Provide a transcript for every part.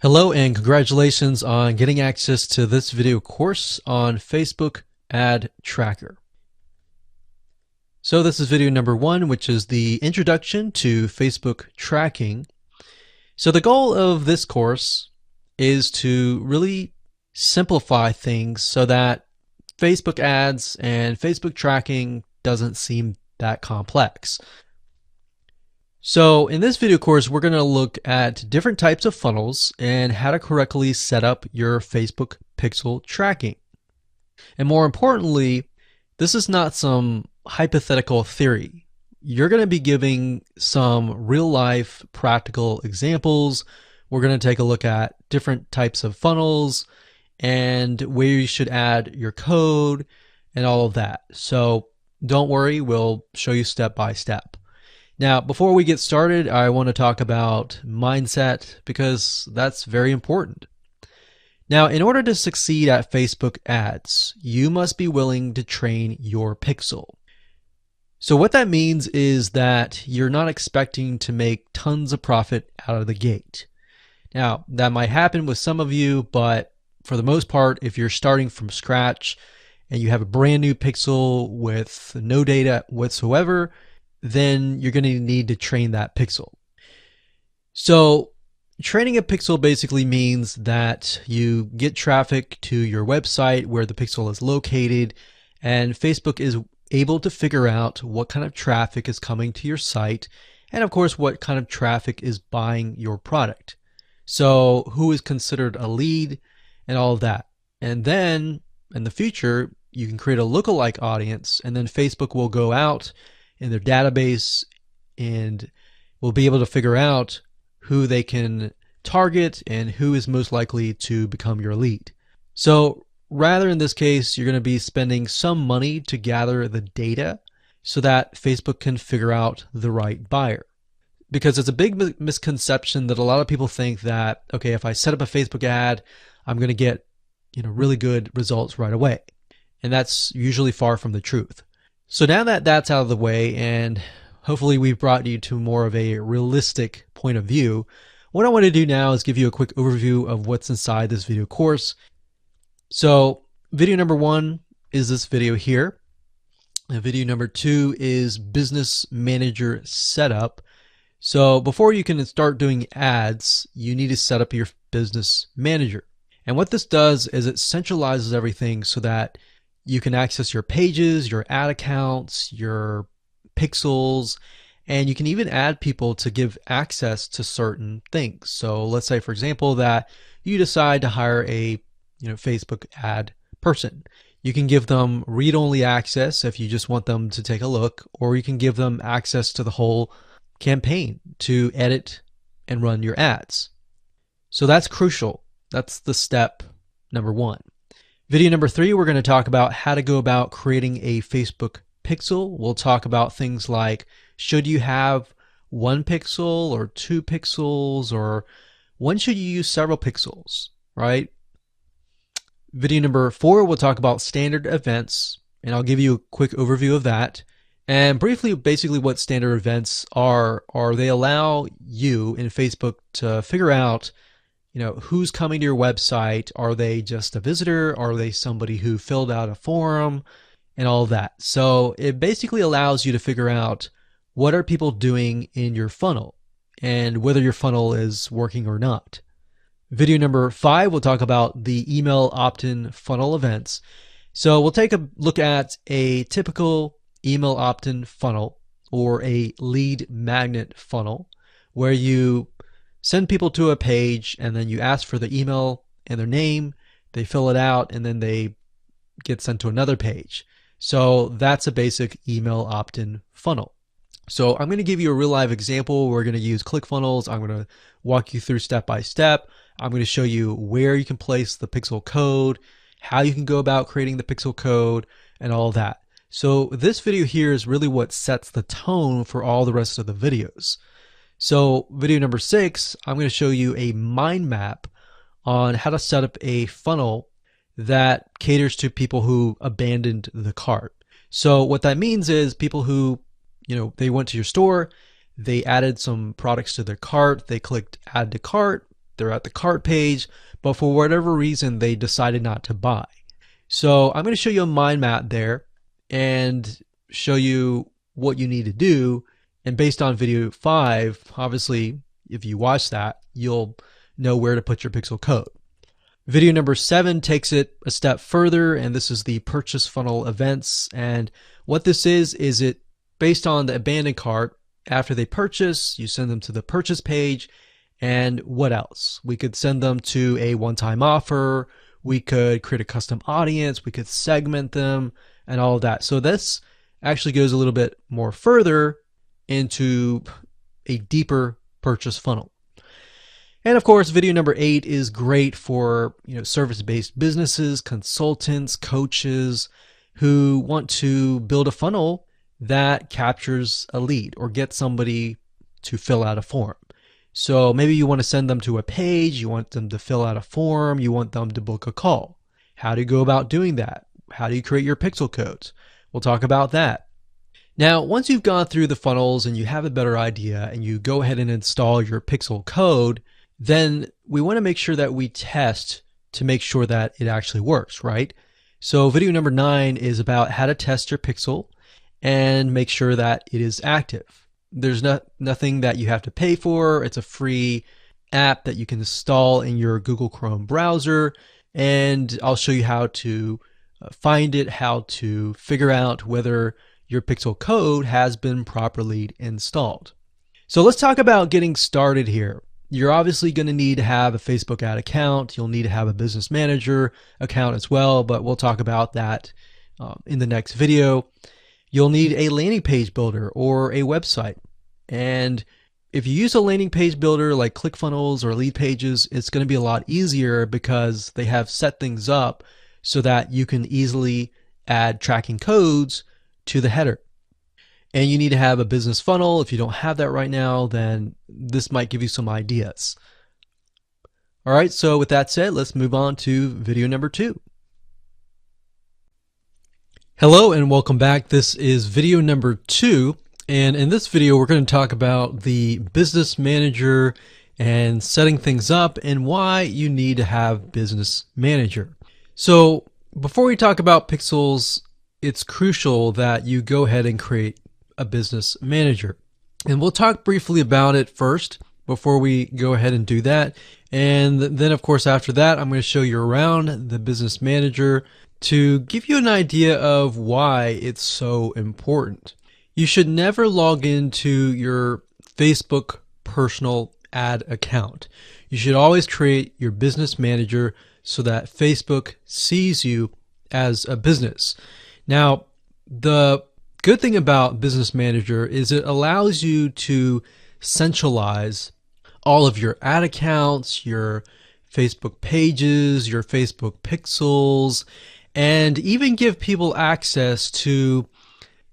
Hello and congratulations on getting access to this video course on Facebook Ad Tracker. So this is video number 1, which is the introduction to Facebook tracking. So the goal of this course is to really simplify things so that Facebook ads and Facebook tracking doesn't seem that complex. So in this video course, we're going to look at different types of funnels and how to correctly set up your Facebook pixel tracking. And more importantly, this is not some hypothetical theory. You're going to be giving some real life practical examples. We're going to take a look at different types of funnels and where you should add your code and all of that. So don't worry, we'll show you step by step. Now, before we get started, I want to talk about mindset because that's very important. Now, in order to succeed at Facebook ads, you must be willing to train your pixel. So what that means is that you're not expecting to make tons of profit out of the gate. Now, that might happen with some of you, but for the most part, if you're starting from scratch and you have a brand new pixel with no data whatsoever, then you're going to need to train that pixel. So training a pixel basically means that you get traffic to your website where the pixel is located, and Facebook is able to figure out what kind of traffic is coming to your site, and of course what kind of traffic is buying your product. So who is considered a lead and all of that. And then in the future, you can create a lookalike audience, and then Facebook will go out in their database and will be able to figure out who they can target and who is most likely to become your lead. So rather in this case, you're going to be spending some money to gather the data so that Facebook can figure out the right buyer. Because it's a big misconception that a lot of people think that, okay, if I set up a Facebook ad, I'm going to get, really good results right away. And that's usually far from the truth. So now that that's out of the way, and hopefully we've brought you to more of a realistic point of view, what I want to do now is give you a quick overview of what's inside this video course. So video number 1 is this video here. And video number 2 is Business Manager Setup. So before you can start doing ads, you need to set up your Business Manager. And what this does is it centralizes everything so that you can access your pages, your ad accounts, your pixels, and you can even add people to give access to certain things. So let's say, for example, that you decide to hire a Facebook ad person. You can give them read-only access if you just want them to take a look, or you can give them access to the whole campaign to edit and run your ads. So that's crucial. That's the step number 1. Video number 3, we're going to talk about how to go about creating a Facebook pixel. We'll talk about things like, should you have 1 pixel or 2 pixels, or when should you use several pixels, right? Video number 4, we'll talk about standard events, and I'll give you a quick overview of that. And briefly, basically what standard events are they allow you in Facebook to figure out who's coming to your website. Are they just a visitor? Are they somebody who filled out a form and all of that? So it basically allows you to figure out what are people doing in your funnel and whether your funnel is working or not. Video number 5, we'll talk about the email opt-in funnel events. So we'll take a look at a typical email opt-in funnel or a lead magnet funnel where you send people to a page and then you ask for the email and their name, they fill it out, and then they get sent to another page. So that's a basic email opt-in funnel. So I'm going to give you a real live example. We're going to use ClickFunnels. I'm going to walk you through step by step. I'm going to show you where you can place the pixel code, how you can go about creating the pixel code, and all that. So this video here is really what sets the tone for all the rest of the videos. So video number 6, I'm going to show you a mind map on how to set up a funnel that caters to people who abandoned the cart. So what that means is people who, they went to your store, they added some products to their cart, they clicked add to cart, they're at the cart page, but for whatever reason, they decided not to buy. So I'm going to show you a mind map there and show you what you need to do. And based on video 5, obviously, if you watch that, you'll know where to put your pixel code. Video number 7 takes it a step further, and this is the purchase funnel events. And what this is it based on the abandoned cart, after they purchase, you send them to the purchase page. And what else? We could send them to a one-time offer. We could create a custom audience. We could segment them and all of that. So this actually goes a little bit more further into a deeper purchase funnel. And of course, video number 8 is great for, service-based businesses, consultants, coaches who want to build a funnel that captures a lead or gets somebody to fill out a form. So maybe you want to send them to a page, you want them to fill out a form, you want them to book a call. How do you go about doing that? How do you create your pixel codes? We'll talk about that. Now, once you've gone through the funnels and you have a better idea and you go ahead and install your pixel code, then we want to make sure that we test to make sure that it actually works, right? So video number 9 is about how to test your pixel and make sure that it is active. There's nothing that you have to pay for. It's a free app that you can install in your Google Chrome browser, and I'll show you how to find it, how to figure out whether your pixel code has been properly installed. So let's talk about getting started here. You're obviously going to need to have a Facebook ad account. You'll need to have a business manager account as well, but we'll talk about that in the next video. You'll need a landing page builder or a website. And if you use a landing page builder like ClickFunnels or Leadpages, it's going to be a lot easier because they have set things up so that you can easily add tracking codes to the header. And you need to have a business funnel. If you don't have that right now, then this might give you some ideas. All right, so with that said, let's move on to video number 2. Hello and welcome back. This is video number 2. And in this video, we're going to talk about the business manager and setting things up and why you need to have business manager. So before we talk about pixels, it's crucial that you go ahead and create a business manager. And we'll talk briefly about it first before we go ahead and do that. And then of course, after that, I'm going to show you around the business manager to give you an idea of why it's so important. You should never log into your Facebook personal ad account. You should always create your business manager so that Facebook sees you as a business. Now, the good thing about Business Manager is it allows you to centralize all of your ad accounts, your Facebook pages, your Facebook pixels, and even give people access to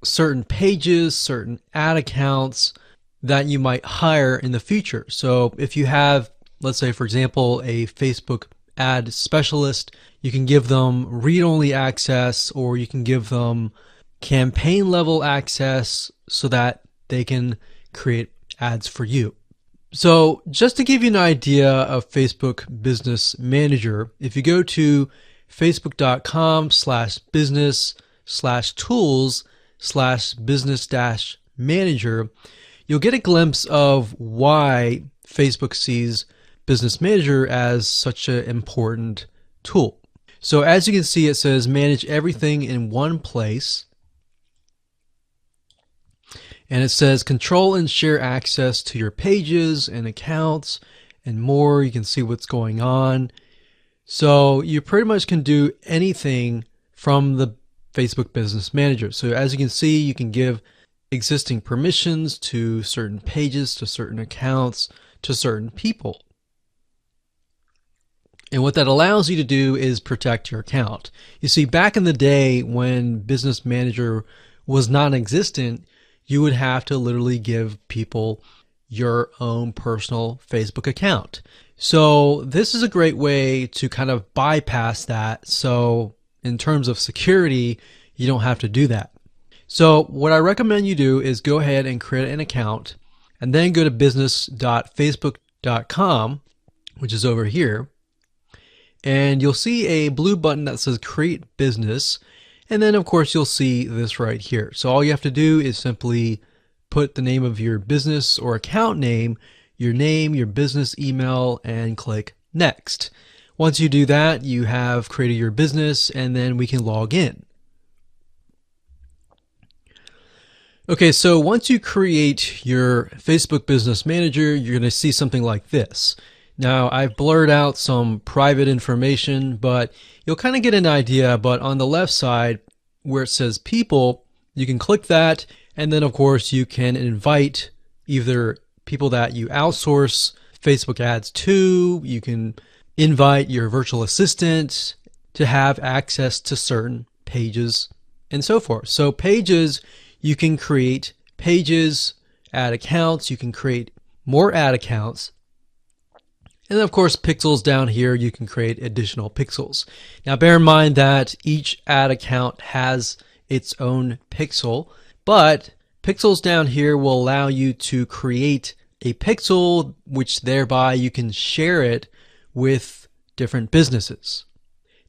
certain pages, certain ad accounts that you might hire in the future. So if you have, let's say, for example, a Facebook ad specialist, you can give them read-only access, or you can give them campaign level access so that they can create ads for you. So just to give you an idea of Facebook Business Manager, if you go to facebook.com/business/tools/business-manager, you'll get a glimpse of why Facebook sees Business Manager as such an important tool. So as you can see, it says manage everything in one place. And it says control and share access to your pages and accounts and more. You can see what's going on. So you pretty much can do anything from the Facebook Business Manager. So as you can see, you can give existing permissions to certain pages, to certain accounts, to certain people. And what that allows you to do is protect your account. You see, back in the day when Business Manager was non-existent, you would have to literally give people your own personal Facebook account. So this is a great way to kind of bypass that. So in terms of security, you don't have to do that. So what I recommend you do is go ahead and create an account and then go to business.facebook.com, which is over here. And you'll see a blue button that says Create Business. And then, of course, you'll see this right here. So all you have to do is simply put the name of your business or account name, your business email, and click Next. Once you do that, you have created your business, and then we can log in. Okay, so once you create your Facebook Business Manager, you're going to see something like this. Now, I've blurred out some private information, but you'll kind of get an idea. But on the left side, where it says People, you can click that, and then, of course, you can invite either people that you outsource Facebook ads to. You can invite your virtual assistant to have access to certain pages and so forth. So pages, you can create pages, add accounts, you can create more ad accounts. And then, of course, pixels down here, you can create additional pixels. Now, bear in mind that each ad account has its own pixel, but pixels down here will allow you to create a pixel, which thereby you can share it with different businesses.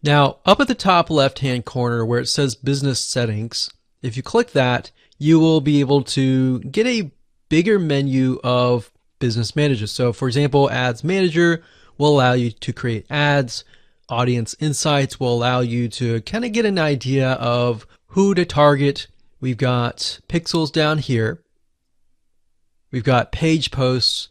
Now, up at the top left-hand corner where it says Business Settings, if you click that, you will be able to get a bigger menu of business managers. So for example, Ads Manager will allow you to create ads. Audience Insights will allow you to kind of get an idea of who to target. We've got pixels down here. We've got page posts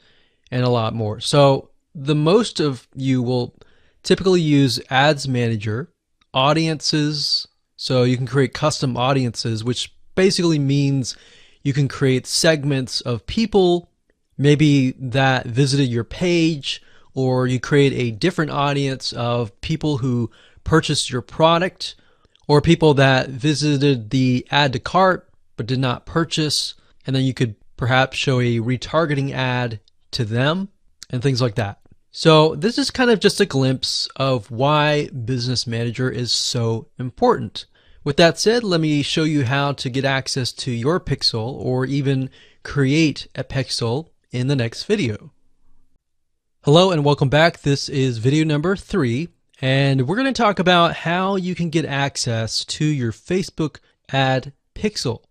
and a lot more. So the most of you will typically use Ads Manager, audiences. So you can create custom audiences, which basically means you can create segments of people maybe that visited your page, or you create a different audience of people who purchased your product, or people that visited the add to cart but did not purchase, and then you could perhaps show a retargeting ad to them and things like that. So this is kind of just a glimpse of why Business Manager is so important. With that said, let me show you how to get access to your pixel or even create a pixel in the next video. Hello and welcome back. This is video number 3, and we're going to talk about how you can get access to your Facebook ad pixel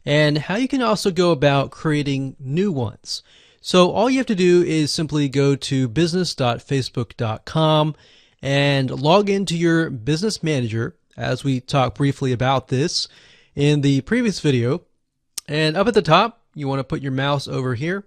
and how you can also go about creating new ones. So all you have to do is simply go to business.facebook.com and log into your business manager, as we talked briefly about this in the previous video. And up at the top, you want to put your mouse over here.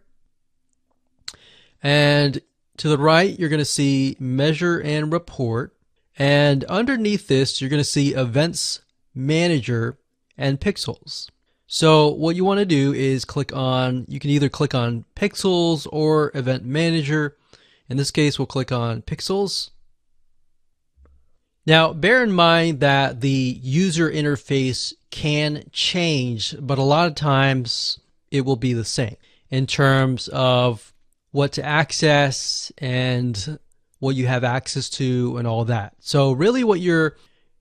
And to the right, you're going to see Measure and Report. And underneath this, you're going to see Events Manager and Pixels. So what you want to do is you can either click on Pixels or Event Manager. In this case, we'll click on Pixels. Now, bear in mind that the user interface can change, but a lot of times it will be the same in terms of what to access and what you have access to and all that. So really what you're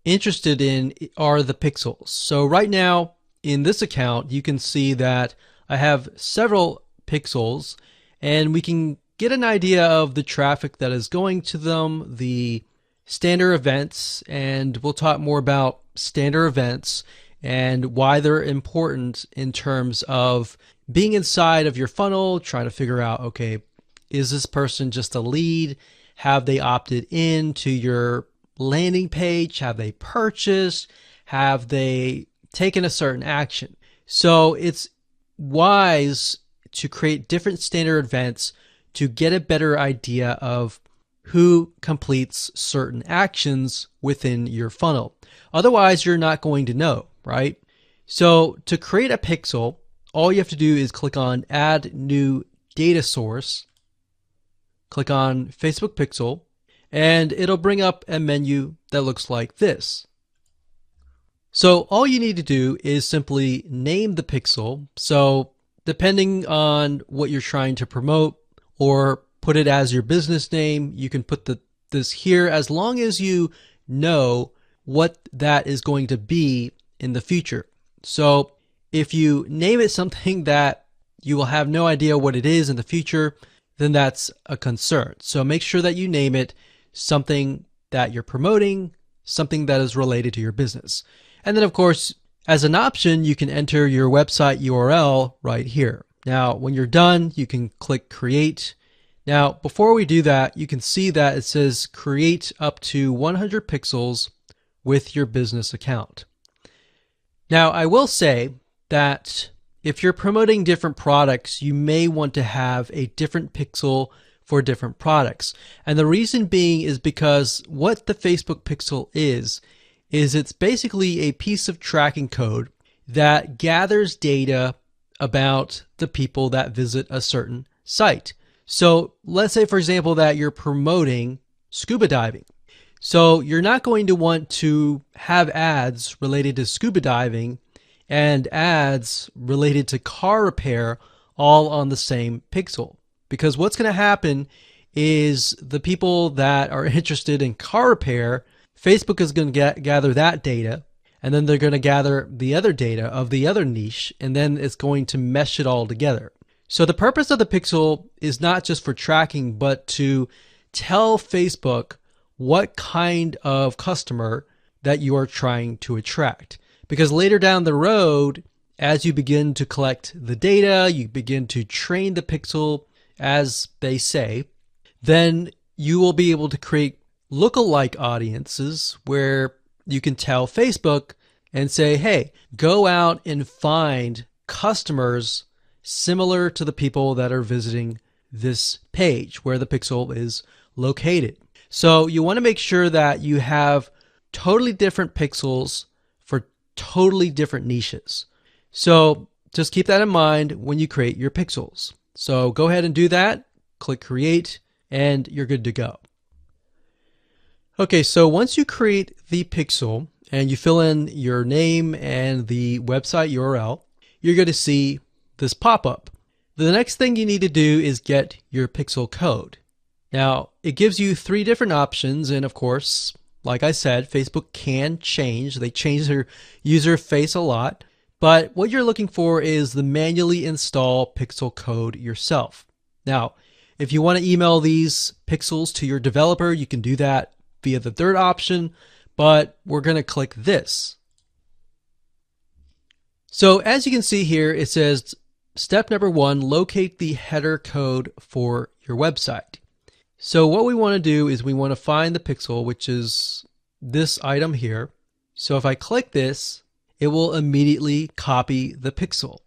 interested in are the pixels. So right now in this account, you can see that I have several pixels, and we can get an idea of the traffic that is going to them, the standard events, and we'll talk more about standard events and why they're important in terms of being inside of your funnel, trying to figure out, okay, is this person just a lead? Have they opted in to your landing page? Have they purchased? Have they taken a certain action? So it's wise to create different standard events to get a better idea of who completes certain actions within your funnel. Otherwise, you're not going to know, right? So to create a pixel, all you have to do is click on Add New Data Source, click on Facebook Pixel, and it'll bring up a menu that looks like this. So all you need to do is simply name the pixel. So depending on what you're trying to promote, or put it as your business name, you can put this here as long as you know what that is going to be in the future. So if you name it something that you will have no idea what it is in the future, then that's a concern. So make sure that you name it something that you're promoting, something that is related to your business. And then of course, as an option, you can enter your website URL right here. Now, when you're done, you can click create. Now, before we do that, you can see that it says create up to 100 pixels with your business account. Now, I will say that if you're promoting different products, you may want to have a different pixel for different products. And the reason being is because what the Facebook pixel is it's basically a piece of tracking code that gathers data about the people that visit a certain site. So let's say, for example, that you're promoting scuba diving. So you're not going to want to have ads related to scuba diving and ads related to car repair all on the same pixel. Because what's going to happen is the people that are interested in car repair, Facebook is going to gather that data, and then they're going to gather the other data of the other niche, and then it's going to mesh it all together. So the purpose of the pixel is not just for tracking, but to tell Facebook what kind of customer that you are trying to attract. Because later down the road, as you begin to collect the data, you begin to train the pixel, as they say, then you will be able to create lookalike audiences where you can tell Facebook and say, hey, go out and find customers similar to the people that are visiting this page where the pixel is located. So you want to make sure that you have totally different pixels for totally different niches. So just keep that in mind when you create your pixels. So go ahead and do that, click create, and you're good to go. Okay, so once you create the pixel and you fill in your name and the website URL, you're going to see this pop-up. The next thing you need to do is get your pixel code. Now, it gives you 3 different options, and of course, like I said, Facebook can change. They change their user face a lot, but what you're looking for is the manually install pixel code yourself. Now, if you want to email these pixels to your developer, you can do that via the 3rd option, but we're going to click this. So as you can see here, it says step number 1, locate the header code for your website. So what we want to do is we want to find the pixel, which is this item here. So if I click this, it will immediately copy the pixel.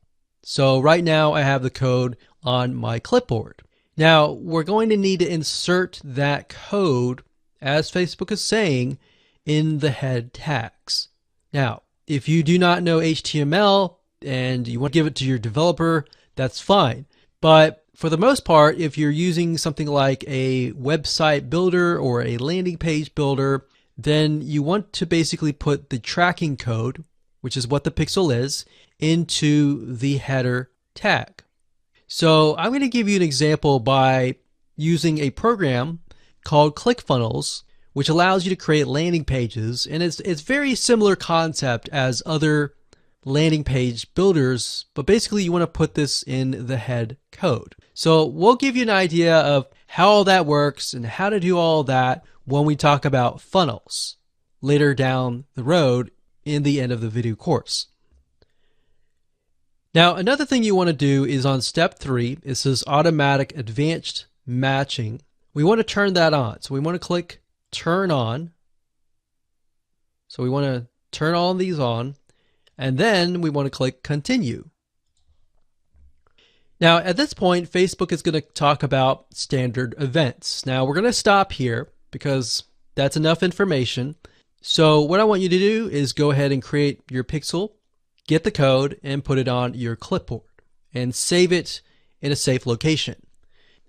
So right now I have the code on my clipboard. Now we're going to need to insert that code, as Facebook is saying, in the head tags. Now, if you do not know HTML and you want to give it to your developer, that's fine. But for the most part, if you're using something like a website builder or a landing page builder, then you want to basically put the tracking code, which is what the pixel is, into the header tag. So I'm going to give you an example by using a program called ClickFunnels, which allows you to create landing pages. And it's very similar concept as other landing page builders, but basically you want to put this in the head code. So we'll give you an idea of how all that works and how to do all that when we talk about funnels later down the road in the end of the video course. Now, another thing you want to do is on step 3, it says automatic advanced matching. We want to turn that on. So we want to click turn on. So we want to turn all these on, and then we want to click continue. Now, at this point, Facebook is going to talk about standard events. Now, we're going to stop here because that's enough information. So what I want you to do is go ahead and create your pixel, get the code, and put it on your clipboard and save it in a safe location.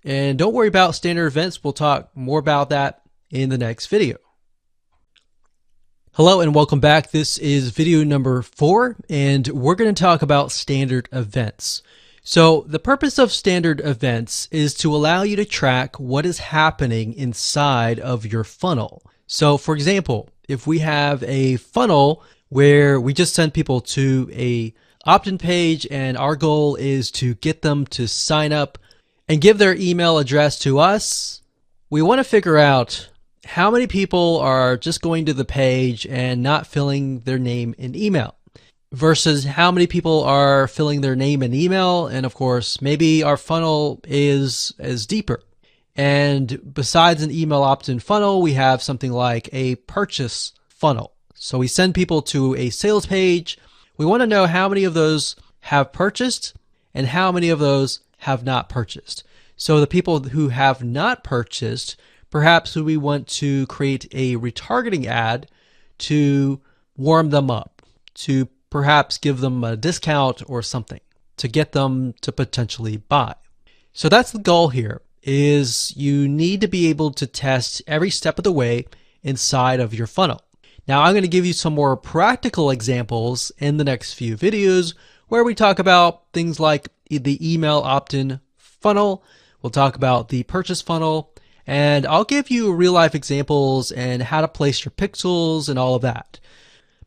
And don't worry about standard events. We'll talk more about that in the next video. Hello and welcome back. This is video number 4, and we're going to talk about standard events. So the purpose of standard events is to allow you to track what is happening inside of your funnel. So for example, if we have a funnel where we just send people to a opt-in page and our goal is to get them to sign up and give their email address to us, we want to figure out how many people are just going to the page and not filling their name and email versus how many people are filling their name and email. And of course, maybe our funnel is deeper. And besides an email opt-in funnel, we have something like a purchase funnel. So we send people to a sales page. We want to know how many of those have purchased and how many of those have not purchased. So the people who have not purchased, perhaps we want to create a retargeting ad to warm them up, to perhaps give them a discount or something to get them to potentially buy. So that's the goal here, is you need to be able to test every step of the way inside of your funnel. Now I'm going to give you some more practical examples in the next few videos where we talk about things like the email opt-in funnel. We'll talk about the purchase funnel, and I'll give you real life examples and how to place your pixels and all of that.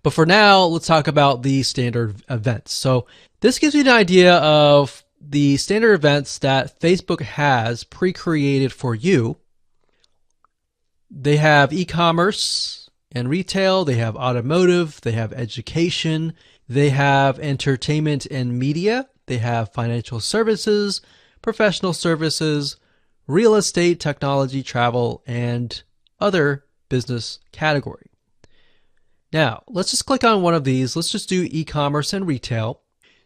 But for now, let's talk about the standard events. So this gives you an idea of the standard events that Facebook has pre-created for you. They have e-commerce and retail, they have automotive, they have education, they have entertainment and media, they have financial services, professional services, real estate, technology, travel, and other business category. Now, let's just click on one of these. Let's just do e-commerce and retail.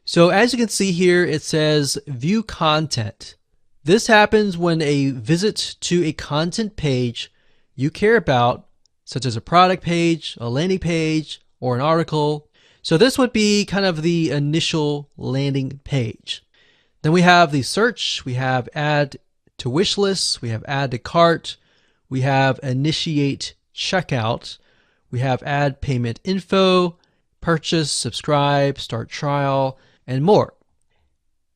So as you can see here, it says view content. This happens when a visit to a content page you care about, such as a product page, a landing page, or an article. So this would be kind of the initial landing page. Then we have the search, we have add to wish lists, we have add to cart, we have initiate checkout, we have add payment info, purchase, subscribe, start trial, and more.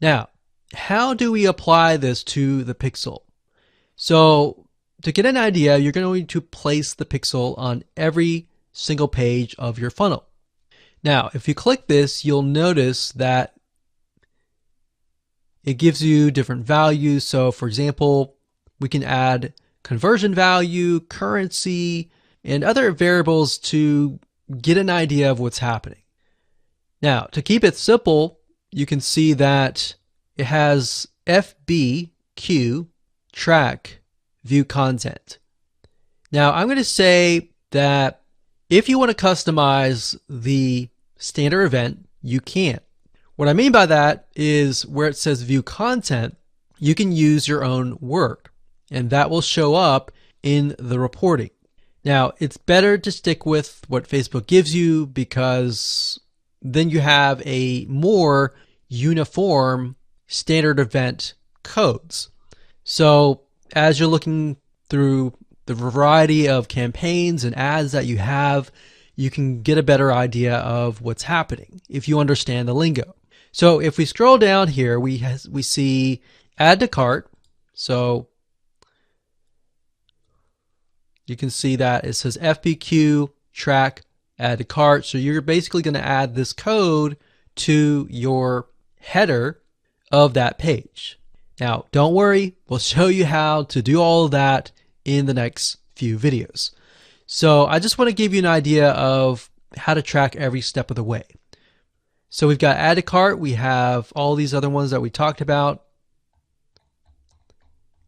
Now, how do we apply this to the pixel? So to get an idea, you're going to place the pixel on every single page of your funnel. Now, if you click this, you'll notice that it gives you different values. So for example, we can add conversion value, currency, and other variables to get an idea of what's happening. Now, to keep it simple, you can see that it has FBQ track view content. Now, I'm going to say that if you want to customize the standard event, you can. What I mean by that is where it says view content, you can use your own word, and that will show up in the reporting. Now, it's better to stick with what Facebook gives you because then you have a more uniform standard event codes. So as you're looking through the variety of campaigns and ads that you have, you can get a better idea of what's happening if you understand the lingo. So if we scroll down here, we see add to cart. So you can see that it says FBQ track add to cart. So you're basically going to add this code to your header of that page. Now, don't worry, we'll show you how to do all of that in the next few videos. So I just want to give you an idea of how to track every step of the way. So we've got add to cart, we have all these other ones that we talked about.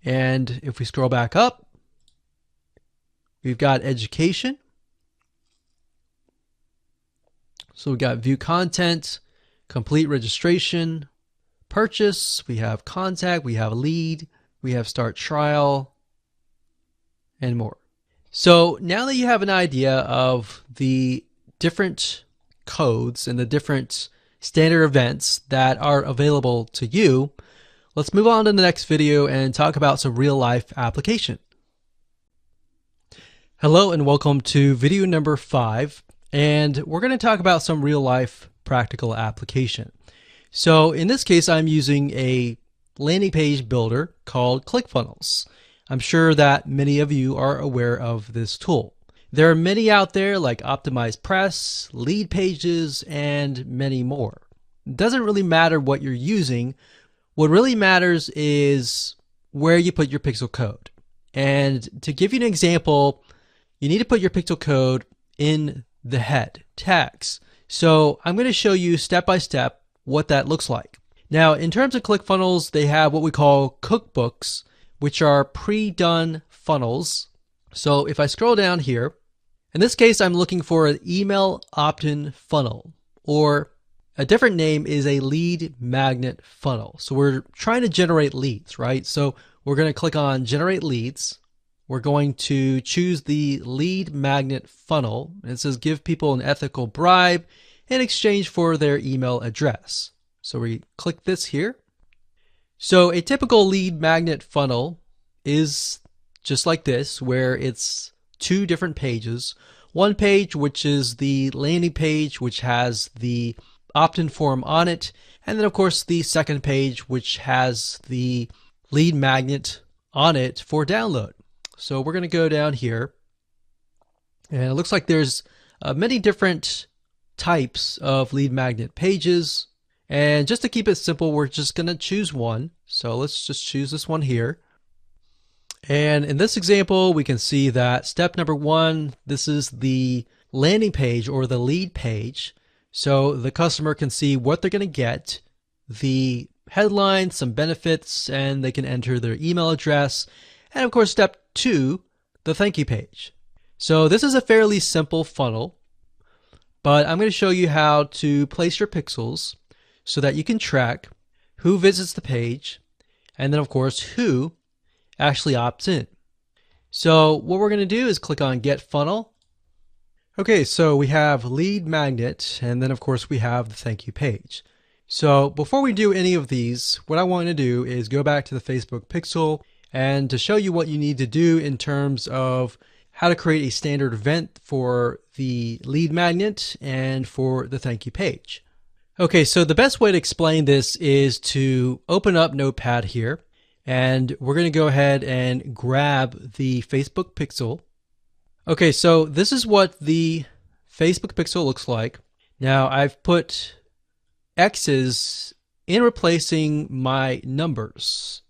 And if we scroll back up, we've got education. So we've got view content, complete registration, purchase, we have contact, we have lead, we have start trial, and more. So now that you have an idea of the different codes and the different standard events that are available to you, let's move on to the next video and talk about some real life application. Hello and welcome to video number 5, and we're going to talk about some real life practical application. So in this case, I'm using a landing page builder called ClickFunnels. I'm sure that many of you are aware of this tool. There are many out there like OptimizePress, Lead Pages, and many more. It doesn't really matter what you're using. What really matters is where you put your pixel code. And to give you an example, you need to put your pixel code in the head tags. So I'm going to show you step by step what that looks like. Now, in terms of ClickFunnels, they have what we call cookbooks, which are pre-done funnels. So if I scroll down here, in this case, I'm looking for an email opt-in funnel, or a different name is a lead magnet funnel. So we're trying to generate leads, right? So we're going to click on generate leads. We're going to choose the lead magnet funnel. And it says give people an ethical bribe in exchange for their email address. So we click this here. So a typical lead magnet funnel is just like this, where it's two different pages. One page, which is the landing page, which has the opt-in form on it. And then of course the second page, which has the lead magnet on it for download. So we're going to go down here, and it looks like there's many different types of lead magnet pages. And just to keep it simple, we're just going to choose one. So let's just choose this one here. And in this example, we can see that step number one, this is the landing page or the lead page. So the customer can see what they're going to get, the headline, some benefits, and they can enter their email address. And of course, step two, the thank you page. So this is a fairly simple funnel, but I'm going to show you how to place your pixels so that you can track who visits the page, and then of course who actually opts in. So what we're going to do is click on Get Funnel. Okay, so we have lead magnet, and then of course we have the thank you page. So before we do any of these, what I want to do is go back to the Facebook Pixel and to show you what you need to do in terms of how to create a standard event for the lead magnet and for the thank you page. Okay, so the best way to explain this is to open up Notepad here, and we're going to go ahead and grab the Facebook Pixel. Okay, so this is what the Facebook Pixel looks like. Now I've put X's in replacing my numbers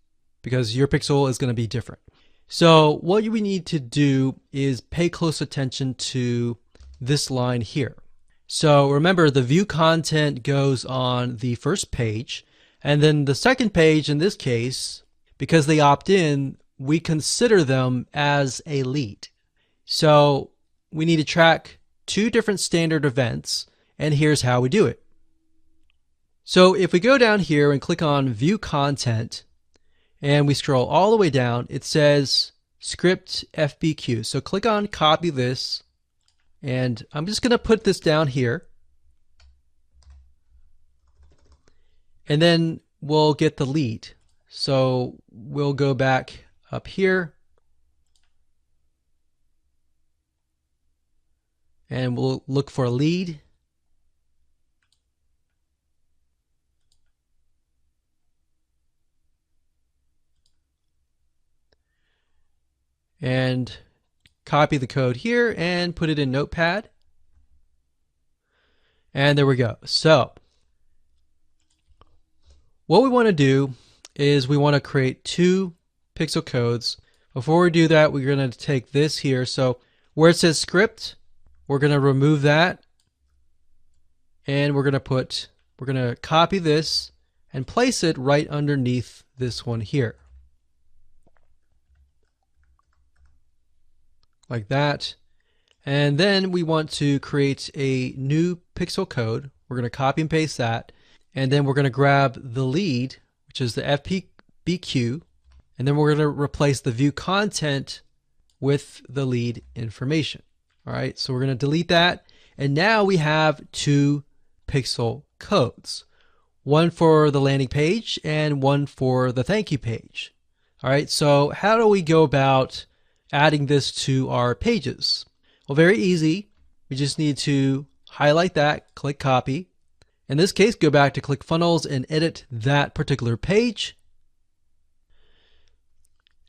because your pixel is going to be different. So what we need to do is pay close attention to this line here. So remember, the view content goes on the first page, and then the second page in this case, because they opt in, we consider them as a lead. So we need to track two different standard events, and here's how we do it. So if we go down here and click on View Content, and we scroll all the way down, it says Script FBQ. So click on Copy This, and I'm just going to put this down here, and then we'll get the lead. So we'll go back up here, and we'll look for a lead. And copy the code here and put it in Notepad. And there we go. So what we want to do is we want to create two pixel codes. Before we do that, we're going to take this here. So where it says script, we're going to remove that, and we're going to copy this and place it right underneath this one here. Like that. And then we want to create a new pixel code. We're going to copy and paste that, and then we're going to grab the lead, which is the FBQ, and then we're going to replace the view content with the lead information. All right, so we're going to delete that, and now we have two pixel codes, one for the landing page and one for the thank you page. All right, so how do we go about adding this to our pages? Well, very easy. We just need to highlight that, click copy. In this case, go back to ClickFunnels and edit that particular page.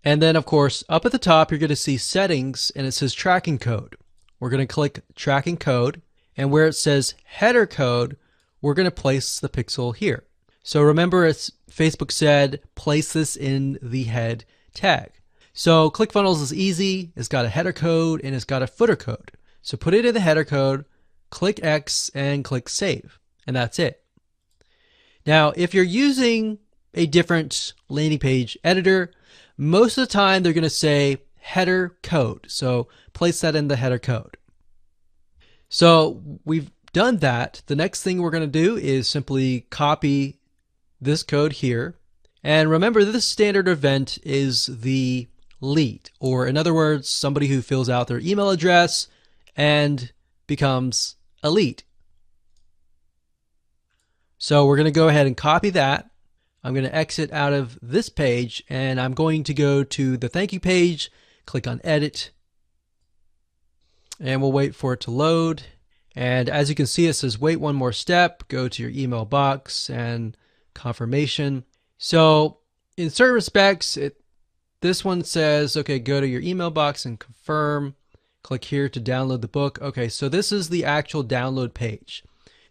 And then of course, up at the top, you're going to see settings, and it says tracking code. We're going to click tracking code, and where it says header code, we're going to place the pixel here. So remember, as Facebook said, place this in the head tag. So ClickFunnels is easy. It's got a header code and it's got a footer code. So put it in the header code, click X and click save, and that's it. Now, if you're using a different landing page editor, most of the time they're going to say header code. So place that in the header code. So we've done that. The next thing we're going to do is simply copy this code here. And remember, this standard event is the lead, or in other words, somebody who fills out their email address and becomes a lead. So we're going to go ahead and copy that. I'm going to exit out of this page and I'm going to go to the thank you page, click on edit, and we'll wait for it to load. And as you can see, it says wait one more step, go to your email box and confirmation. So in certain respects, this one says, okay, go to your email box and confirm. Click here to download the book. Okay, so this is the actual download page.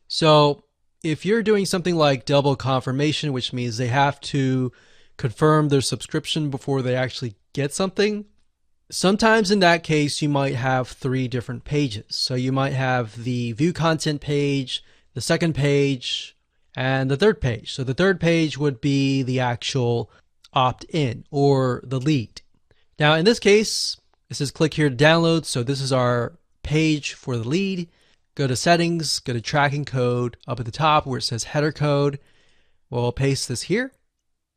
So if you're doing something like double confirmation, which means they have to confirm their subscription before they actually get something, sometimes in that case, you might have 3 different pages. So you might have the view content page, the second page, and the third page. So the third page would be the actual opt-in or the lead. Now in this case, it says click here to download. So this is our page for the lead. Go to settings, go to tracking code up at the top where it says header code. We'll paste this here.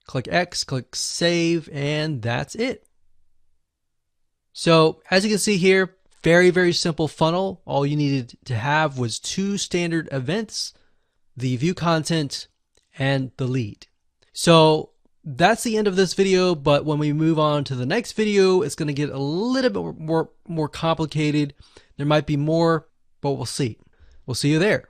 Click X, click save, and that's it. So as you can see here, very, very simple funnel. All you needed to have was 2 standard events, the view content and the lead. So that's the end of this video, but when we move on to the next video, it's going to get a little bit more complicated. There might be more, but we'll see. We'll see you there.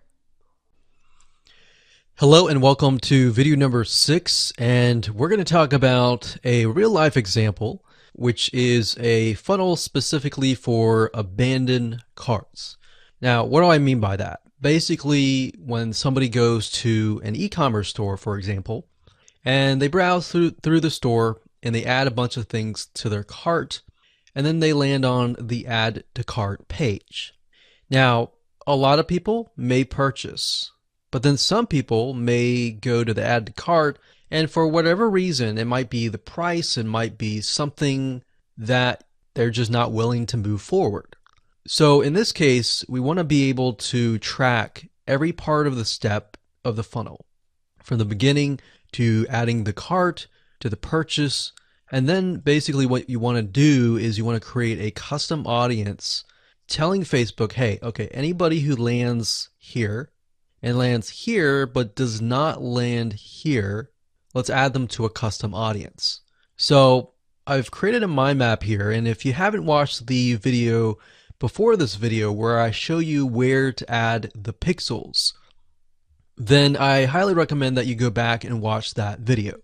Hello and welcome to video number 6, and we're going to talk about a real life example, which is a funnel specifically for abandoned carts. Now, what do I mean by that? Basically, when somebody goes to an e-commerce store, for example, and they browse through the store and they add a bunch of things to their cart, and then they land on the add to cart page. Now, a lot of people may purchase, but then some people may go to the add to cart, and for whatever reason, it might be the price, it might be something that they're just not willing to move forward. So in this case, we want to be able to track every part of the step of the funnel, from the beginning to adding the cart to the purchase. And then basically what you want to do is you want to create a custom audience telling Facebook, hey, okay, anybody who lands here and lands here but does not land here, let's add them to a custom audience. So I've created a mind map here, and if you haven't watched the video before this video where I show you where to add the pixels, then I highly recommend that you go back and watch that video.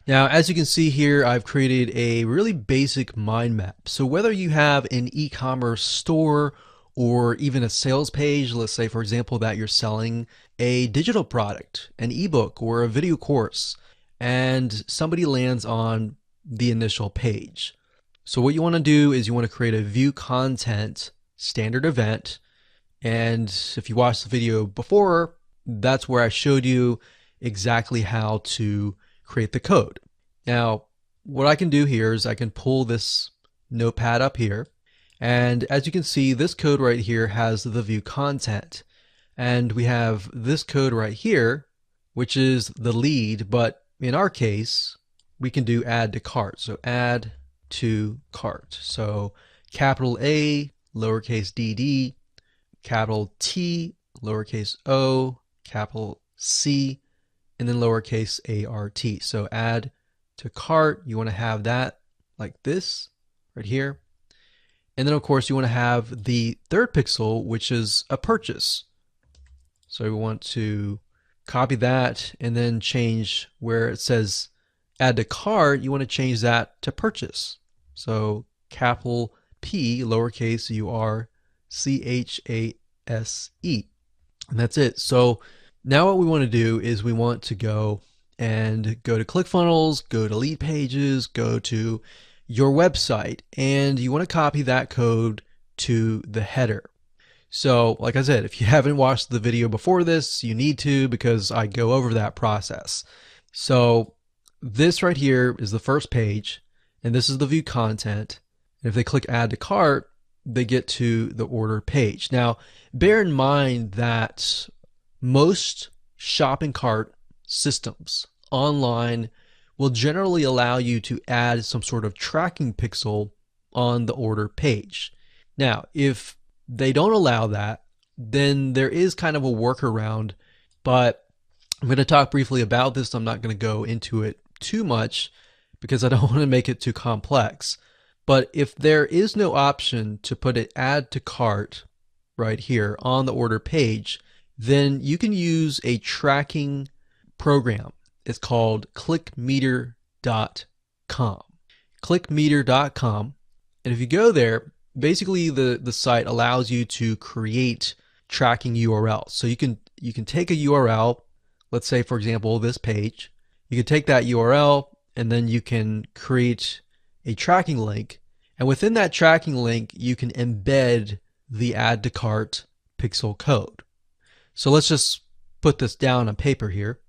Now, as you can see here, I've created a really basic mind map. So whether you have an e-commerce store or even a sales page, let's say, for example, that you're selling a digital product, an ebook or a video course, and somebody lands on the initial page. So what you want to do is you want to create a view content standard event. And if you watched the video before, that's where I showed you exactly how to create the code. Now, what I can do here is I can pull this notepad up here. And as you can see, this code right here has the view content. And we have this code right here, which is the lead. But in our case, we can do add to cart. So add to cart. So capital A, lowercase dd, capital T, lowercase o, capital C, and then lowercase art. So add to cart, you want to have that like this right here. And then of course you want to have the third pixel, which is a purchase. So we want to copy that and then change where it says add to cart, you want to change that to purchase. So capital P, lowercase urchase. And that's it. So now what we want to do is we want to go and go to ClickFunnels, go to Lead Pages, go to your website, and you want to copy that code to the header. So like I said, if you haven't watched the video before this, you need to, because I go over that process. So this right here is the first page, and this is the view content. And if they click add to cart, they get to the order page. Now, bear in mind that most shopping cart systems online will generally allow you to add some sort of tracking pixel on the order page. Now, if they don't allow that, then there is kind of a workaround, but I'm going to talk briefly about this. I'm not going to go into it too much because I don't want to make it too complex. But if there is no option to put an add to cart right here on the order page, then you can use a tracking program. It's called clickmeter.com. Clickmeter.com. And if you go there, basically the site allows you to create tracking URLs. So you can take a URL, let's say for example this page. You can take that URL and then you can create a tracking link, and within that tracking link you can embed the add to cart pixel code. So let's just put this down on paper here.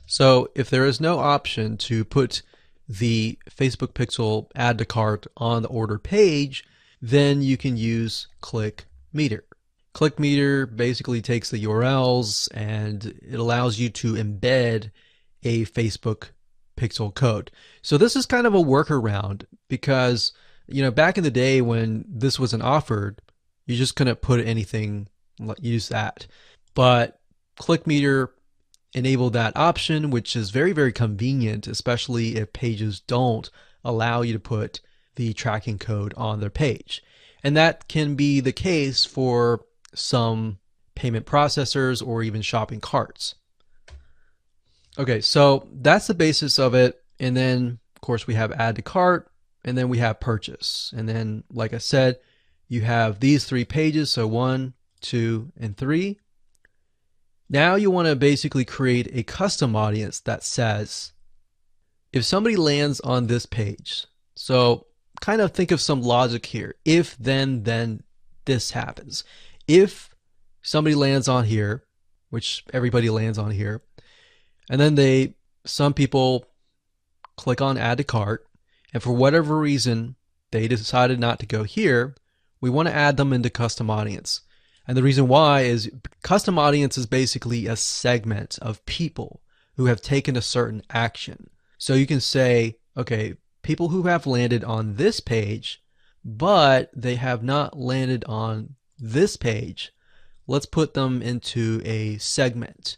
So if there is no option to put the Facebook pixel add to cart on the order page, then you can use ClickMeter. ClickMeter basically takes the URLs and it allows you to embed a Facebook pixel code. So this is kind of a workaround because, you know, back in the day when this wasn't offered, you just couldn't put anything, use that. But ClickMeter enabled that option, which is very, very convenient, especially if pages don't allow you to put the tracking code on their page. And that can be the case for some payment processors or even shopping carts. Okay, so that's the basis of it. And then of course we have add to cart, and then we have purchase. And then, like I said, you have these three pages. So 1, 2, and 3. Now you want to basically create a custom audience that says, if somebody lands on this page, so kind of think of some logic here. If then this happens. If somebody lands on here, which everybody lands on here, and then some people click on add to cart, and for whatever reason they decided not to go here, we want to add them into custom audience. And the reason why is custom audience is basically a segment of people who have taken a certain action. So you can say, okay, people who have landed on this page, but they have not landed on this page, let's put them into a segment.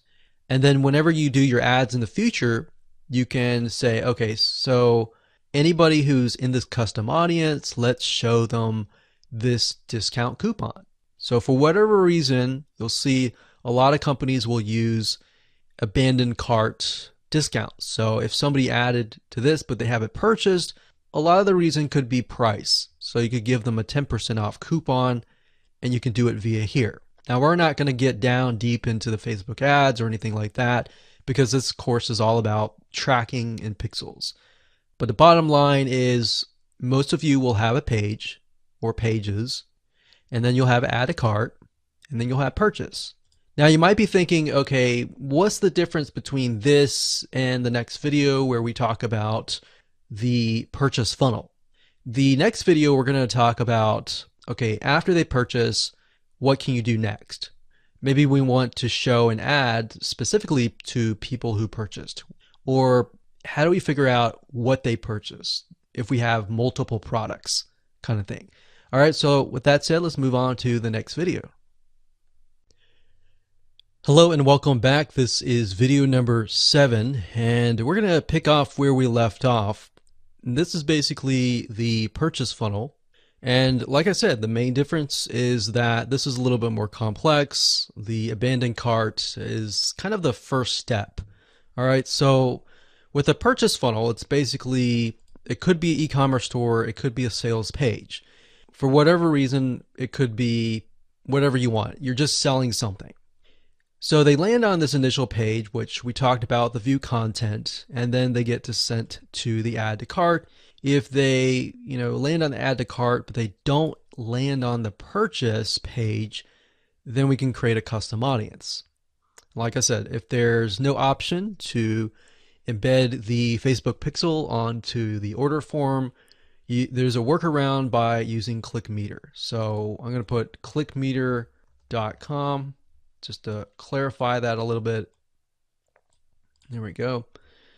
And then whenever you do your ads in the future, you can say, okay, so anybody who's in this custom audience, let's show them this discount coupon. So for whatever reason, you'll see a lot of companies will use abandoned cart discounts. So if somebody added to this, but they haven't purchased, a lot of the reason could be price. So you could give them a 10% off coupon, and you can do it via here. Now we're not going to get down deep into the Facebook ads or anything like that, because this course is all about tracking in pixels. But the bottom line is most of you will have a page or pages, and then you'll have add to cart, and then you'll have purchase. Now you might be thinking, okay, what's the difference between this and the next video where we talk about the purchase funnel? The next video we're going to talk about, okay, after they purchase, what can you do next? Maybe we want to show an ad specifically to people who purchased, or how do we figure out what they purchased if we have multiple products, kind of thing. All right, so with that said, let's move on to the next video. Hello and welcome back. This is video number 7, and we're going to pick off where we left off. This is basically the purchase funnel. And like I said, the main difference is that this is a little bit more complex. The abandoned cart is kind of the first step. All right, so with a purchase funnel, it's basically It could be an e-commerce store, it could be a sales page. For whatever reason, it could be whatever you want. You're just selling something. So they land on this initial page, which we talked about, the view content, and then they get to sent to the add to cart. If they, land on the add to cart, but they don't land on the purchase page, then we can create a custom audience. Like I said, if there's no option to embed the Facebook pixel onto the order form, there's a workaround by using ClickMeter. So I'm going to put clickmeter.com just to clarify that a little bit. There we go.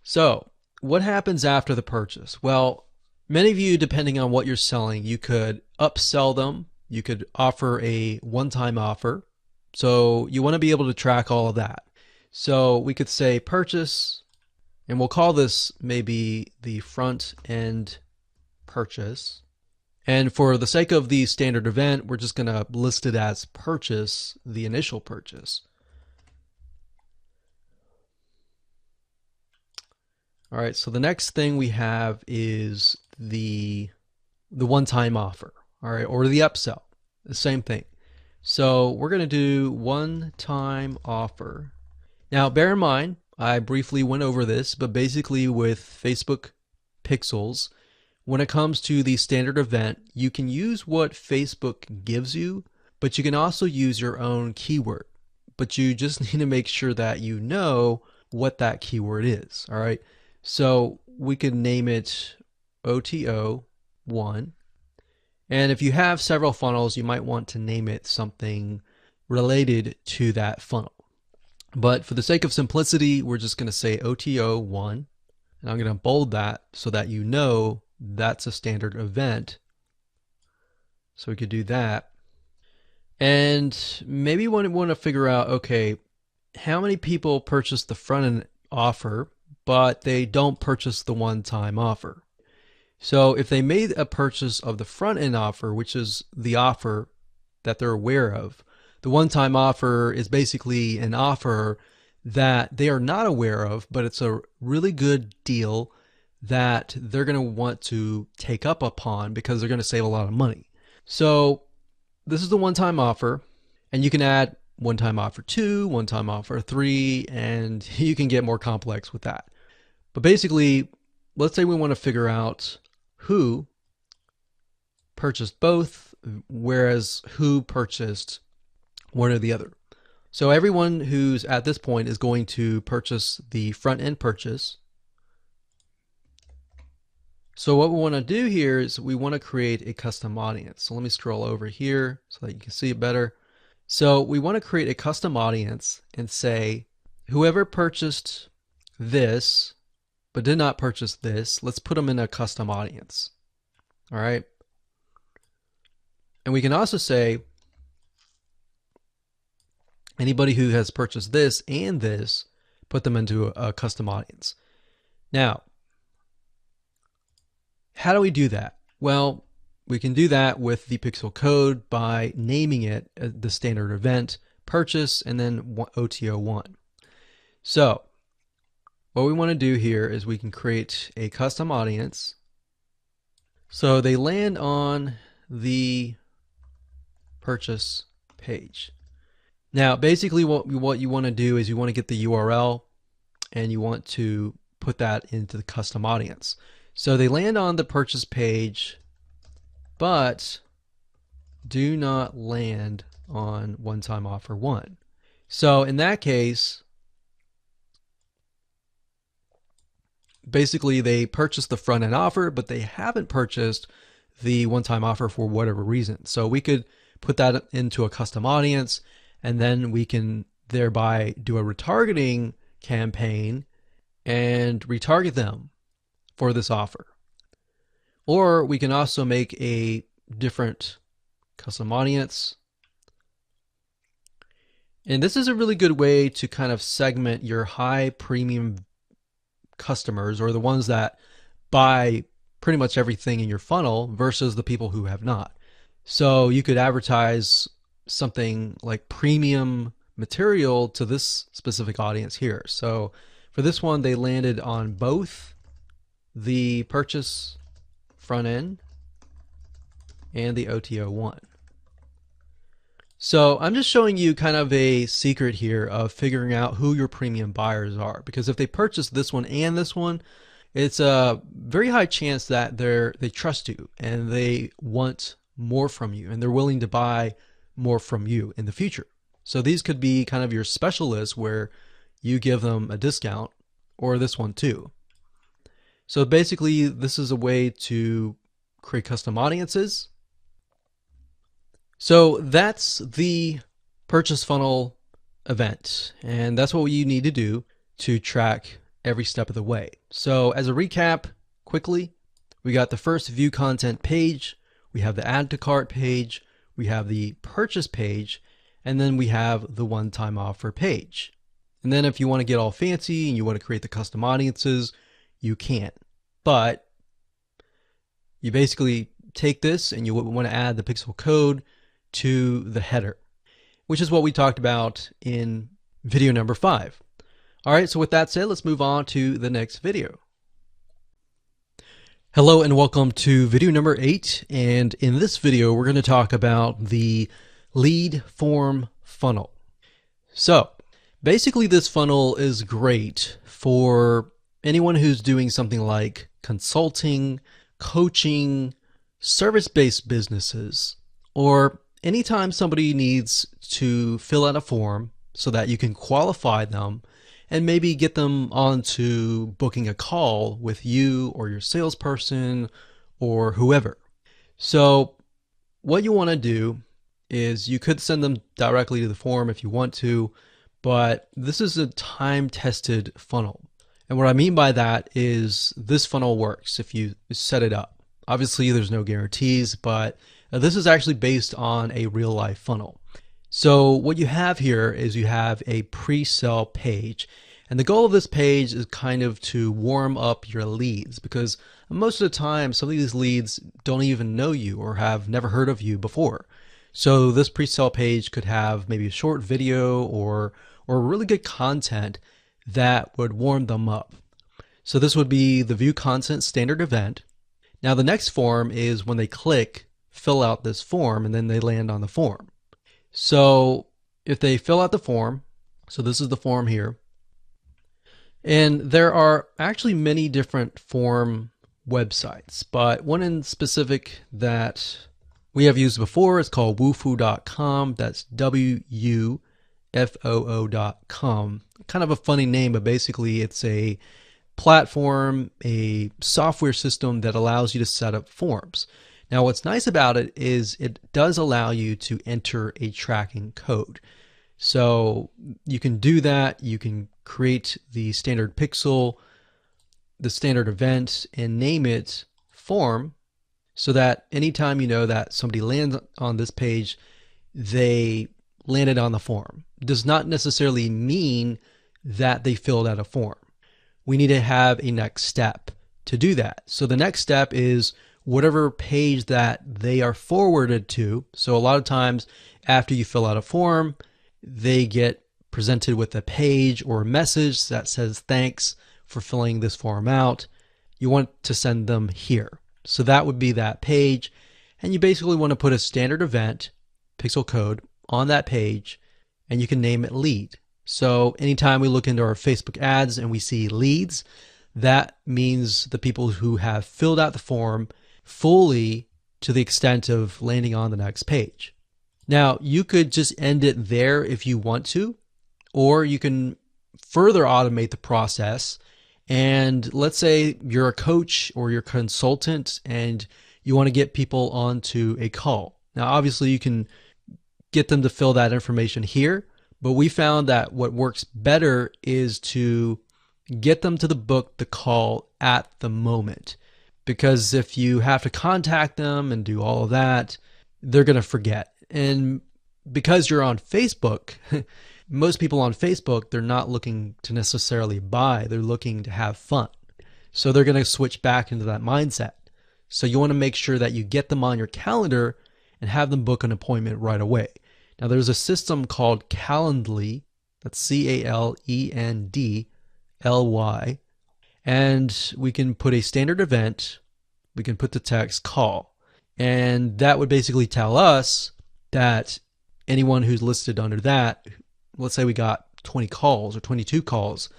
So what happens after the purchase? Well, many of you, depending on what you're selling, you could upsell them. You could offer a one-time offer. So you want to be able to track all of that. So we could say purchase, and we'll call this maybe the front end purchase. And for the sake of the standard event, we're just going to list it as purchase, the initial purchase. All right, so the next thing we have is the one-time offer, all right, or the upsell, the same thing. So we're going to do one-time offer. Now, bear in mind, I briefly went over this, but basically with Facebook pixels, when it comes to the standard event, you can use what Facebook gives you, but you can also use your own keyword. But you just need to make sure that you know what that keyword is, all right? So we can name it OTO1. And if you have several funnels, you might want to name it something related to that funnel. But for the sake of simplicity, we're just going to say OTO1. And I'm going to bold that so that you know that's a standard event. So we could do that. And maybe we want to figure out, okay, how many people purchase the front end offer, but they don't purchase the one-time offer. So if they made a purchase of the front end offer, which is the offer that they're aware of, the one-time offer is basically an offer that they are not aware of, but it's a really good deal that they're going to want to take up upon because they're going to save a lot of money. So this is the one-time offer, and you can add one-time offer 2, one-time offer 3, and you can get more complex with that. But basically, let's say we want to figure out who purchased both, whereas who purchased one or the other. So everyone who's at this point is going to purchase the front end purchase. So what we want to do here is we want to create a custom audience. So let me scroll over here so that you can see it better. So we want to create a custom audience and say, whoever purchased this but did not purchase this, let's put them in a custom audience. All right. And we can also say, anybody who has purchased this and this, put them into a custom audience. Now, how do we do that? Well, we can do that with the pixel code by naming it the standard event purchase and then OTO1. So what we want to do here is we can create a custom audience. So they land on the purchase page. Now, basically what you want to do is you want to get the URL and you want to put that into the custom audience. So they land on the purchase page, but do not land on one-time offer 1. So in that case, basically they purchased the front end offer, but they haven't purchased the one-time offer for whatever reason. So we could put that into a custom audience, and then we can thereby do a retargeting campaign and retarget them for this offer. Or we can also make a different custom audience. And this is a really good way to kind of segment your high premium customers, or the ones that buy pretty much everything in your funnel, versus the people who have not. So you could advertise something like premium material to this specific audience here. So for this one, they landed on both the purchase front end, and the OTO1. So I'm just showing you kind of a secret here of figuring out who your premium buyers are, because if they purchase this one and this one, it's a very high chance that they trust you and they want more from you and they're willing to buy more from you in the future. So these could be kind of your specialists where you give them a discount, or this one too. So basically this is a way to create custom audiences. So that's the purchase funnel event, and that's what you need to do to track every step of the way. So as a recap, quickly, we got the first view content page, we have the add to cart page, we have the purchase page, and then we have the one-time offer page. And then if you want to get all fancy and you want to create the custom audiences, you can. But you basically take this and you want to add the pixel code to the header, which is what we talked about in video number 5. All right, so with that said, let's move on to the next video. Hello and welcome to video number 8, and in this video we're going to talk about the lead form funnel. So basically this funnel is great for anyone who's doing something like consulting, coaching, service-based businesses, or anytime somebody needs to fill out a form so that you can qualify them and maybe get them onto booking a call with you or your salesperson or whoever. So what you want to do is you could send them directly to the form if you want to, but this is a time-tested funnel. And what I mean by that is this funnel works if you set it up. Obviously there's no guarantees, but this is actually based on a real life funnel. So what you have here is you have a pre-sale page, and the goal of this page is kind of to warm up your leads, because most of the time some of these leads don't even know you or have never heard of you before. So this pre-sale page could have maybe a short video or really good content that would warm them up. So this would be the view content standard event. Now the next form is when they click fill out this form and then they land on the form. So if they fill out the form, so this is the form here, and there are actually many different form websites, but one in specific that we have used before is called wufoo.com. That's WUFOO.com. Kind of a funny name, but basically it's a platform, a software system that allows you to set up forms. Now what's nice about it is it does allow you to enter a tracking code. So you can do that, you can create the standard pixel, the standard event, and name it form, so that anytime you know that somebody lands on this page, they landed on the form. It does not necessarily mean that they filled out a form. We need to have a next step to do that. So the next step is whatever page that they are forwarded to. So a lot of times after you fill out a form, they get presented with a page or a message that says, thanks for filling this form out. You want to send them here. So that would be that page. And you basically want to put a standard event, pixel code, on that page, and you can name it lead. So anytime we look into our Facebook ads and we see leads, that means the people who have filled out the form fully to the extent of landing on the next page. Now you could just end it there if you want to, or you can further automate the process. And let's say you're a coach or you're a consultant and you want to get people onto a call. Now obviously you can get them to fill that information here, but we found that what works better is to get them to book the call at the moment. Because if you have to contact them and do all of that, they're going to forget. And because you're on Facebook, most people on Facebook, they're not looking to necessarily buy, they're looking to have fun. So they're going to switch back into that mindset. So you want to make sure that you get them on your calendar and have them book an appointment right away. Now there's a system called Calendly, that's Calendly, and we can put a standard event we can put the text call. And that would basically tell us that anyone who's listed under that, let's say we got 20 calls or 22 calls,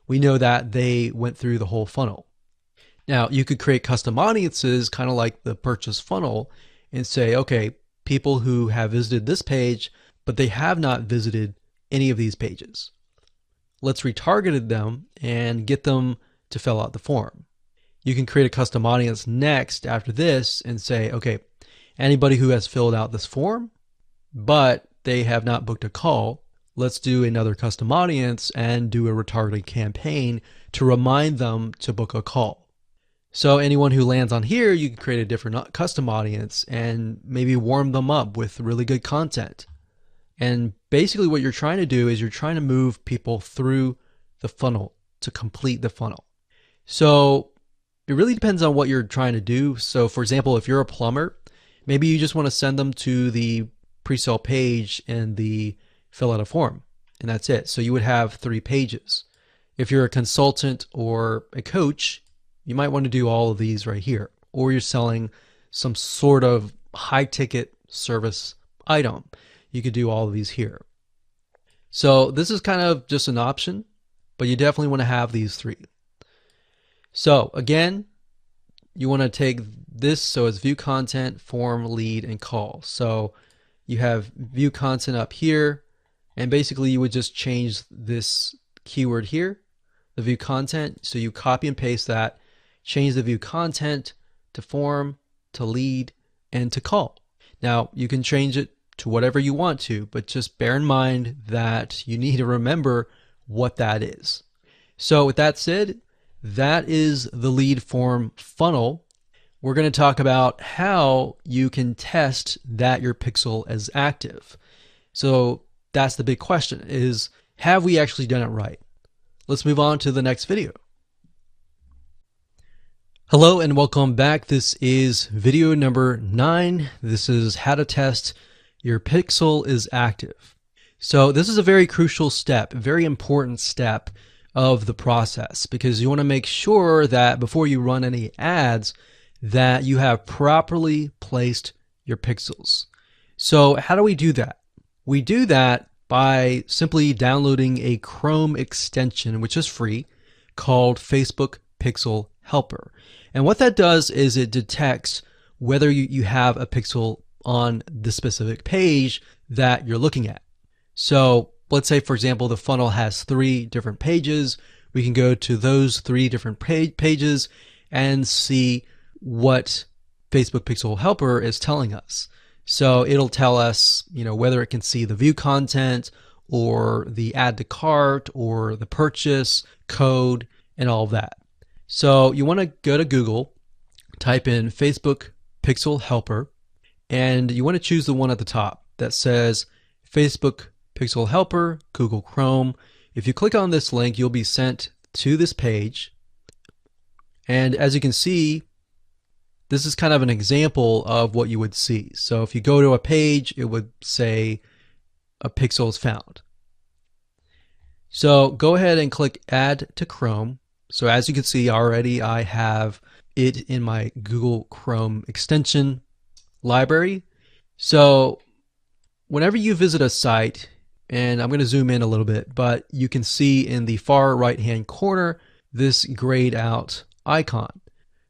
we know that they went through the whole funnel. Now, you could create custom audiences, kind of like the purchase funnel, and say, okay, people who have visited this page, but they have not visited any of these pages. Let's retarget them and get them to fill out the form. You can create a custom audience next after this and say, okay, anybody who has filled out this form, but they have not booked a call, let's do another custom audience and do a retargeting campaign to remind them to book a call. So anyone who lands on here, you can create a different custom audience and maybe warm them up with really good content. And basically what you're trying to do is you're trying to move people through the funnel to complete the funnel. So it really depends on what you're trying to do. So for example, if you're a plumber, maybe you just want to send them to the pre-sale page and the fill out a form, and that's it. So you would have 3 pages. If you're a consultant or a coach, you might want to do all of these right here. Or you're selling some sort of high ticket service item, you could do all of these here. So this is kind of just an option, but you definitely want to have these 3. So again, you want to take this, so it's view content, form, lead, and call. So you have view content up here, and basically you would just change this keyword here, the view content. So you copy and paste that, change the view content to form, to lead, and to call. Now you can change it to whatever you want to, but just bear in mind that you need to remember what that is. So with that said, that is the lead form funnel. We're going to talk about how you can test that your pixel is active. So that's the big question, is have we actually done it right? Let's move on to the next video. Hello and welcome back. This is video number 9. This is how to test your pixel is active. So this is a very crucial step, a very important step of the process, because you want to make sure that before you run any ads that you have properly placed your pixels. So how do we do that? We do that by simply downloading a Chrome extension, which is free, called Facebook Pixel Helper. And what that does is it detects whether you have a pixel on the specific page that you're looking at. So let's say, for example, the funnel has 3 different pages. We can go to those 3 different pages and see what Facebook Pixel Helper is telling us. So it'll tell us, whether it can see the view content or the add to cart or the purchase code and all of that. So you want to go to Google, type in Facebook Pixel Helper, and you want to choose the one at the top that says Facebook Pixel Helper, Google Chrome. If you click on this link, you'll be sent to this page. And as you can see, this is kind of an example of what you would see. So if you go to a page, it would say a pixel is found. So go ahead and click Add to Chrome. So as you can see already, I have it in my Google Chrome extension library. So whenever you visit a site, and I'm going to zoom in a little bit, but you can see in the far right hand corner this grayed out icon.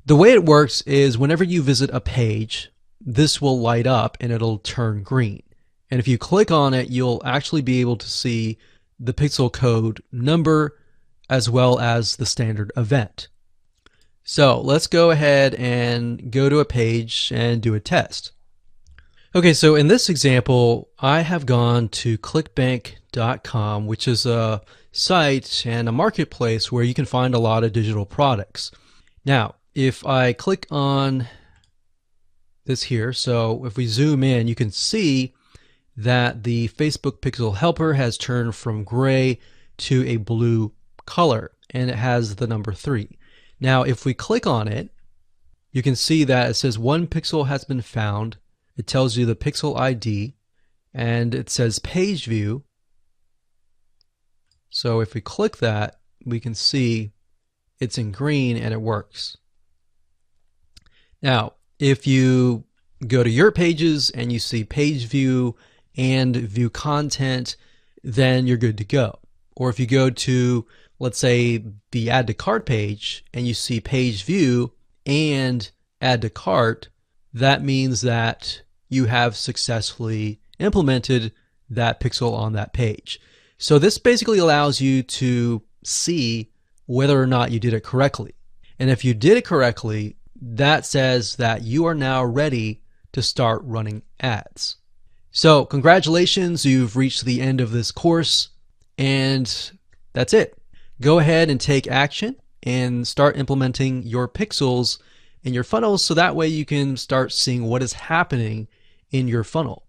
The way it works is whenever you visit a page, this will light up and it'll turn green. And if you click on it, you'll actually be able to see the pixel code number as well as the standard event. So let's go ahead and go to a page and do a test. Okay, so in this example, I have gone to clickbank.com, which is a site and a marketplace where you can find a lot of digital products. Now, if I click on this here, so if we zoom in, you can see that the Facebook Pixel Helper has turned from gray to a blue color, and it has the number 3. Now, if we click on it, you can see that it says 1 pixel has been found. It tells you the pixel ID, and it says page view. So if we click that, we can see it's in green and it works. Now, if you go to your pages and you see page view and view content, then you're good to go. Or if you go to, let's say, the add to cart page and you see page view and add to cart, that means that you have successfully implemented that pixel on that page. So this basically allows you to see whether or not you did it correctly. And if you did it correctly, that says that you are now ready to start running ads. So congratulations, you've reached the end of this course, and that's it. Go ahead and take action and start implementing your pixels in your funnels so that way you can start seeing what is happening in your funnel.